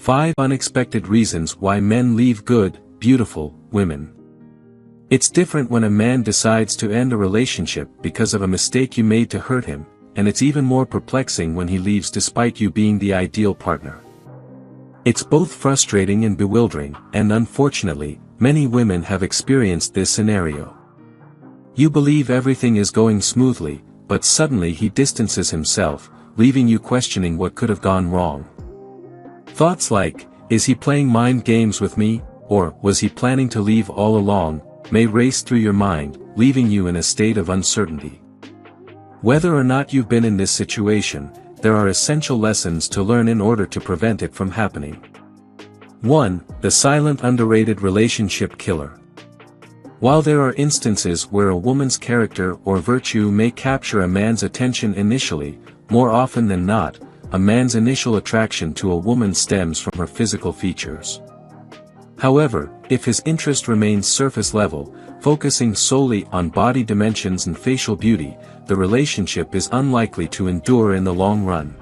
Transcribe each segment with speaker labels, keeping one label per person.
Speaker 1: 5 Unexpected reasons why men leave good, beautiful women. It's different when a man decides to end a relationship because of a mistake you made to hurt him, and it's even more perplexing when he leaves despite you being the ideal partner. It's both frustrating and bewildering, and unfortunately, many women have experienced this scenario. You believe everything is going smoothly, but suddenly he distances himself, leaving you questioning what could have gone wrong. Thoughts like, is he playing mind games with me, or was he planning to leave all along, may race through your mind, leaving you in a state of uncertainty. Whether or not you've been in this situation, there are essential lessons to learn in order to prevent it from happening. 1. The silent underrated relationship killer. While there are instances where a woman's character or virtue may capture a man's attention initially, more often than not, a man's initial attraction to a woman stems from her physical features. However, if his interest remains surface level, focusing solely on body dimensions and facial beauty, the relationship is unlikely to endure in the long run.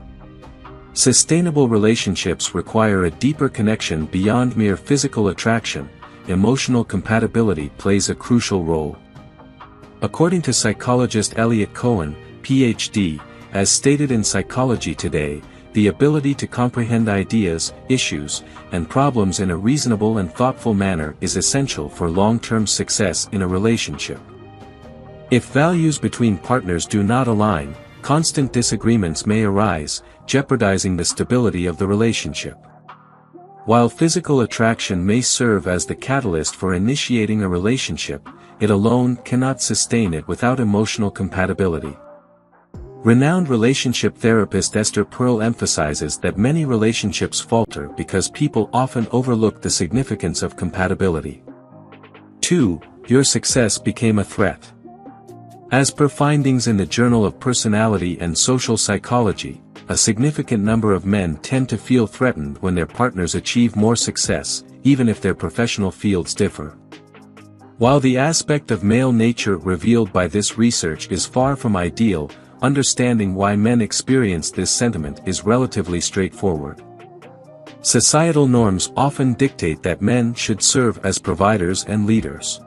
Speaker 1: Sustainable relationships require a deeper connection beyond mere physical attraction. Emotional compatibility plays a crucial role. According to psychologist Elliot Cohen, Ph.D., as stated in Psychology Today, the ability to comprehend ideas, issues, and problems in a reasonable and thoughtful manner is essential for long-term success in a relationship. If values between partners do not align, constant disagreements may arise, jeopardizing the stability of the relationship. While physical attraction may serve as the catalyst for initiating a relationship, it alone cannot sustain it without emotional compatibility. Renowned relationship therapist Esther Perel emphasizes that many relationships falter because people often overlook the significance of compatibility. 2. Your success became a threat. As per findings in the Journal of Personality and Social Psychology, a significant number of men tend to feel threatened when their partners achieve more success, even if their professional fields differ. While the aspect of male nature revealed by this research is far from ideal, understanding why men experience this sentiment is relatively straightforward. Societal norms often dictate that men should serve as providers and leaders.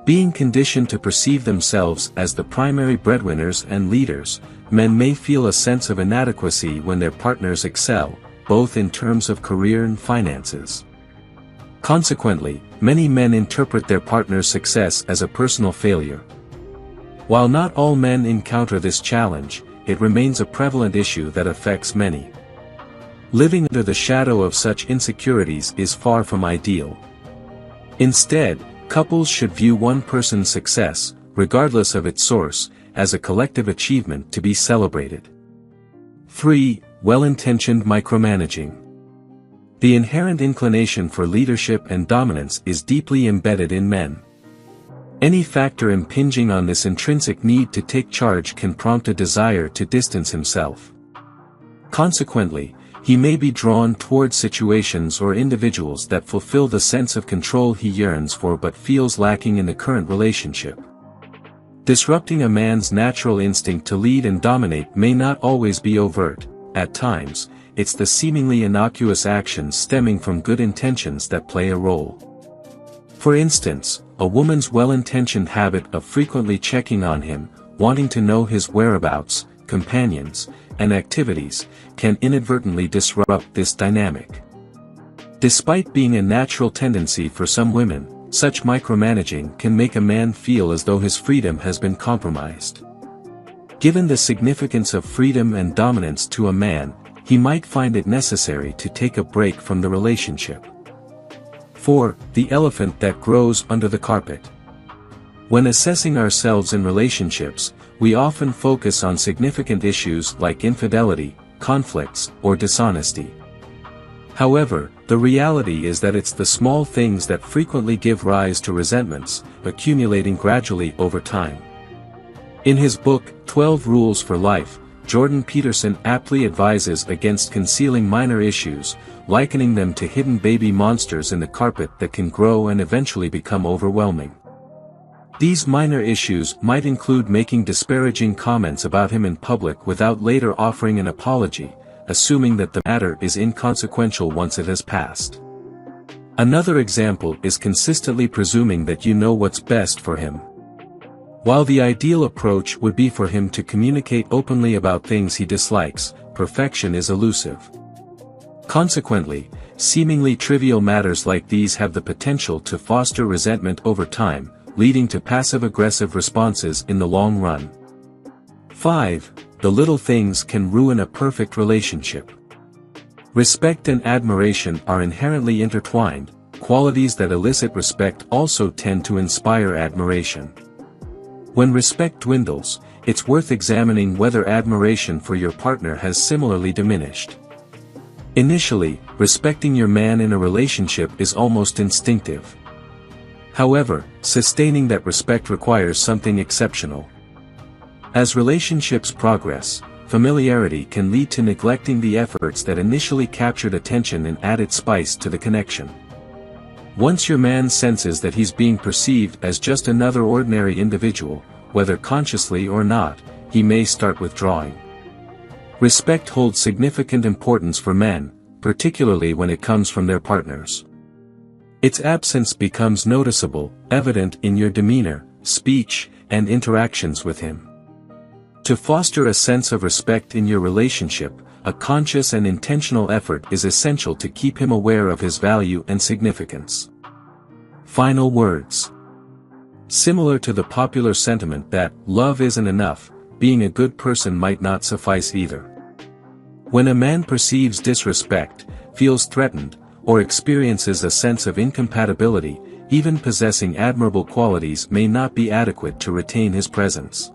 Speaker 1: Being conditioned to perceive themselves as the primary breadwinners and leaders, men may feel a sense of inadequacy when their partners excel, both in terms of career and finances. Consequently, many men interpret their partner's success as a personal failure. While not all men encounter this challenge, it remains a prevalent issue that affects many. Living under the shadow of such insecurities is far from ideal. Instead, couples should view one person's success, regardless of its source, as a collective achievement to be celebrated. 3. Well-intentioned micromanaging. The inherent inclination for leadership and dominance is deeply embedded in men. Any factor impinging on this intrinsic need to take charge can prompt a desire to distance himself. Consequently, he may be drawn toward situations or individuals that fulfill the sense of control he yearns for but feels lacking in the current relationship. Disrupting a man's natural instinct to lead and dominate may not always be overt. At times, it's the seemingly innocuous actions stemming from good intentions that play a role. For instance, a woman's well-intentioned habit of frequently checking on him, wanting to know his whereabouts, companions, and activities, can inadvertently disrupt this dynamic. Despite being a natural tendency for some women, such micromanaging can make a man feel as though his freedom has been compromised. Given the significance of freedom and dominance to a man, he might find it necessary to take a break from the relationship. 4. The elephant that grows under the carpet. When assessing ourselves in relationships, we often focus on significant issues like infidelity, conflicts, or dishonesty. However, the reality is that it's the small things that frequently give rise to resentments, accumulating gradually over time. In his book, 12 Rules for Life, Jordan Peterson aptly advises against concealing minor issues, likening them to hidden baby monsters in the carpet that can grow and eventually become overwhelming. These minor issues might include making disparaging comments about him in public without later offering an apology, assuming that the matter is inconsequential once it has passed. Another example is consistently presuming that you know what's best for him. While the ideal approach would be for him to communicate openly about things he dislikes, perfection is elusive. Consequently, seemingly trivial matters like these have the potential to foster resentment over time, leading to passive-aggressive responses in the long run. 5. The little things can ruin a perfect relationship. Respect and admiration are inherently intertwined. Qualities that elicit respect also tend to inspire admiration. When respect dwindles, it's worth examining whether admiration for your partner has similarly diminished. Initially, respecting your man in a relationship is almost instinctive. However, sustaining that respect requires something exceptional. As relationships progress, familiarity can lead to neglecting the efforts that initially captured attention and added spice to the connection. Once your man senses that he's being perceived as just another ordinary individual, whether consciously or not, he may start withdrawing. Respect holds significant importance for men, particularly when it comes from their partners. Its absence becomes noticeable, evident in your demeanor, speech, and interactions with him. To foster a sense of respect in your relationship, a conscious and intentional effort is essential to keep him aware of his value and significance. Final words. Similar to the popular sentiment that love isn't enough, being a good person might not suffice either. When a man perceives disrespect, feels threatened, or experiences a sense of incompatibility, even possessing admirable qualities may not be adequate to retain his presence.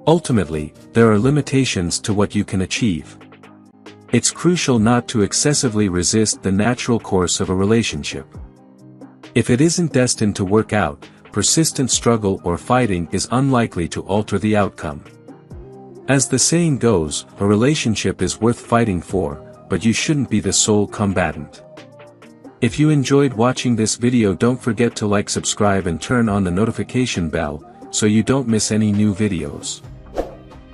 Speaker 1: Ultimately, there are limitations to what you can achieve. It's crucial not to excessively resist the natural course of a relationship. If it isn't destined to work out, persistent struggle or fighting is unlikely to alter the outcome. As the saying goes, a relationship is worth fighting for, but you shouldn't be the sole combatant. If you enjoyed watching this video, don't forget to like, subscribe and turn on the notification bell, so you don't miss any new videos.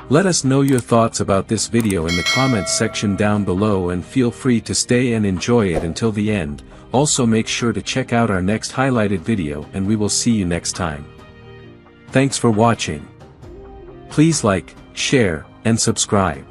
Speaker 1: Let us know your thoughts about this video in the comments section down below, and feel free to stay and enjoy it until the end. Also make sure to check out our next highlighted video, and we will see you next time. Thanks for watching. Please like, share, and subscribe.